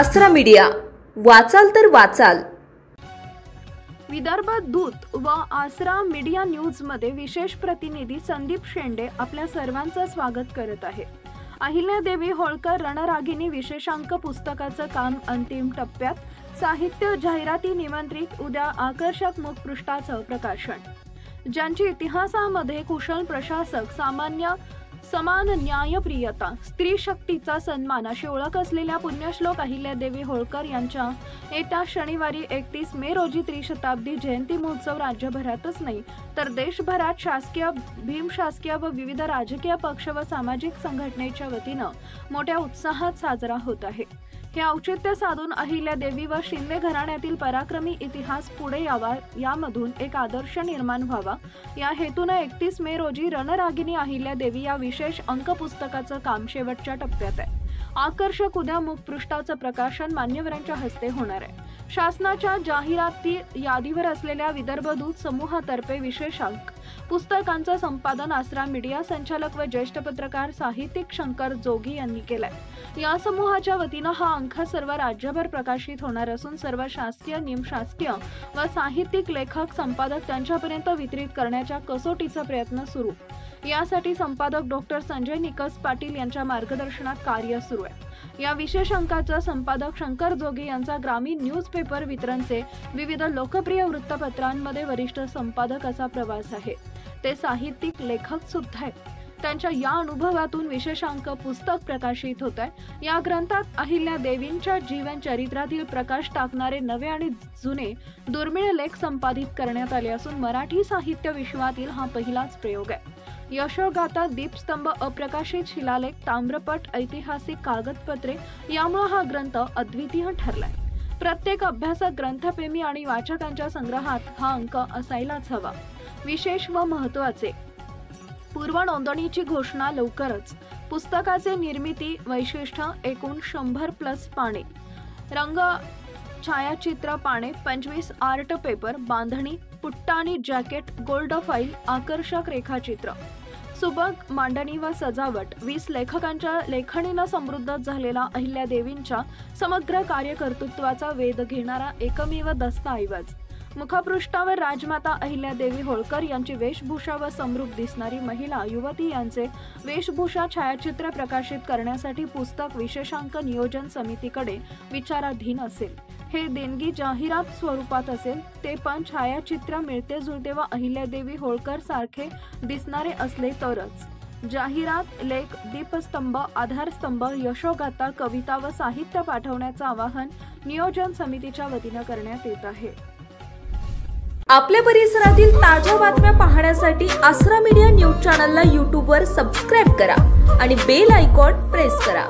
आसरा मीडिया, वाचाल तर वाचाल। विदर्भ दूत व आसरा मीडिया न्यूज मध्ये विशेष प्रतिनिधी संदीप शेंडे आपल्या सर्वांचं स्वागत करत आहे। अहिल्यादेवी होळकर रणरागिणी विशेषांक पुस्तकाचं काम अंतिम टप्प्यात, साहित्य जाहिराती निमंत्रित, उद्या आकर्षक मुखपृष्ठाचं प्रकाशन। ज्यांची इतिहासामध्ये कुशल प्रशासक, समान न्यायप्रियता, स्त्री शक्तीचा सन्मान अशी ओळख असलेल्या पुण्यश्लोक अहिल्यादेवी होळकर यांच्या येत्या शनिवारी 31 मे रोजी त्रिशताब्दी जयंती महोत्सव राज्यभरातच नाही तर देशभरात शासकीय, भीमशासकीय व विविध राजकीय पक्ष व सामाजिक संघटनेच्या वतीनं मोठ्या उत्साहात साजरा होत आहे। हे औचित्य साधून अहिल्यादेवी व शिंदे घराण्यातील पराक्रमी इतिहास पुढे यावा, यामधून एक आदर्श निर्माण व्हावा या हेतूने 31 मे रोजी रणरागिणी अहिल्यादेवी या विशेष अंक पुस्तकाचं काम शेवटच्या टप्प्यात आहे। आकर्षक उद्या मुखपृष्ठाचं प्रकाशन मान्यवरांच्या हस्ते होणार आहे। शासनाच्या जाहिराती यादीवर असलेल्या विदर्भ दूत समूहातर्फे विशेषांक पुस्तकांचं संपादन आसरा मीडिया संचालक व ज्येष्ठ पत्रकार साहित्यिक शंकर जोगी यांनी केलंय। या समूहाच्या वतीनं हा अंक सर्व राज्यभर प्रकाशित होणार असून सर्व शासकीय, निमशासकीय व साहित्यिक लेखक, संपादक त्यांच्यापर्यंत वितरित करण्याच्या कसोटीचा प्रयत्न सुरू। यासाठी संपादक डॉक्टर संजय निकस पाटील यांच्या मार्गदर्शनात कार्य सुरू आहे। या विशेष अंकाचा संपादक शंकर जोगी यांचा ग्रामीण न्यूजपेपर वितरणचे विविध लोकप्रिय वृत्तपत्रांमध्ये वरिष्ठ संपादक असा प्रवास आहे। ते साहित्यिक लेखक सुद्धा आहेत। त्यांच्या या अनुभवातून विशेषांक पुस्तक प्रकाशित होत आहे। या ग्रंथात अहिल्यादेवींच्या जीवन चरित्रातील प्रकाश टाकणारे नवे आणि जुने दुर्मिळ लेख संपादित करण्यात आले असून मराठी साहित्य विश्वातील हा पहिलाच प्रयोग आहे। यशोगाथा, दीपस्तंभ, अप्रकाशित शिलालेख, ताम्रपट, ऐतिहासिक कागदपत्रे यामुळे हा ग्रंथ अद्वितीय ठरलाय। प्रत्येक अभ्यासक, ग्रंथप्रेमी आणि वाचकांच्या संग्रहात हा अंक असायलाच हवा। विशेष व महत्त्वाचे, पूर्व नोंदणीची घोषणा लवकरच। पुस्तकाचे निर्मिती वैशिष्ट्य, एकूण 100+ पाने, रंग छायाचित्र पाने, 25 आर्ट पेपर, बांधणी, पुट्टा आणि जॅकेट, गोल्ड फाईल, आकर्षक रेखाचित्र, सुबक मांडणी व सजावट, 20 लेखकांच्या लेखणीनं समृद्ध झालेला अहिल्यादेवींच्या समग्र कार्यकर्तृत्वाचा वेध घेणारा एकमेव दस्तऐवज। मुखपृष्ठावर राजमाता अहिल्यादेवी होळकर यांची वेशभूषा व समृद्ध दिसणारी महिला, युवती यांचे वेशभूषा छायाचित्र प्रकाशित करण्यासाठी पुस्तक विशेषांक नियोजन समितीकडे विचाराधीन असेल। हे देणगी जाहिरात स्वरूपात असेल, ते पण छायाचित्र मिळते जुळते व अहिल्यादेवी होळकर सारखे दिसणारे असले तरच। जाहिरात, लेख, दीपस्तंभ, आधारस्तंभ, यशोगाथा, कविता व साहित्य पाठवण्याचं आवाहन नियोजन समितीच्या वतीनं करण्यात येत आहे। आपल्या परिसरातील ताज्या बातम्या पाहण्यासाठी आसरा मीडिया न्यूज चॅनलला YouTube वर सबस्क्राइब करा आणि बेल आयकॉन प्रेस करा।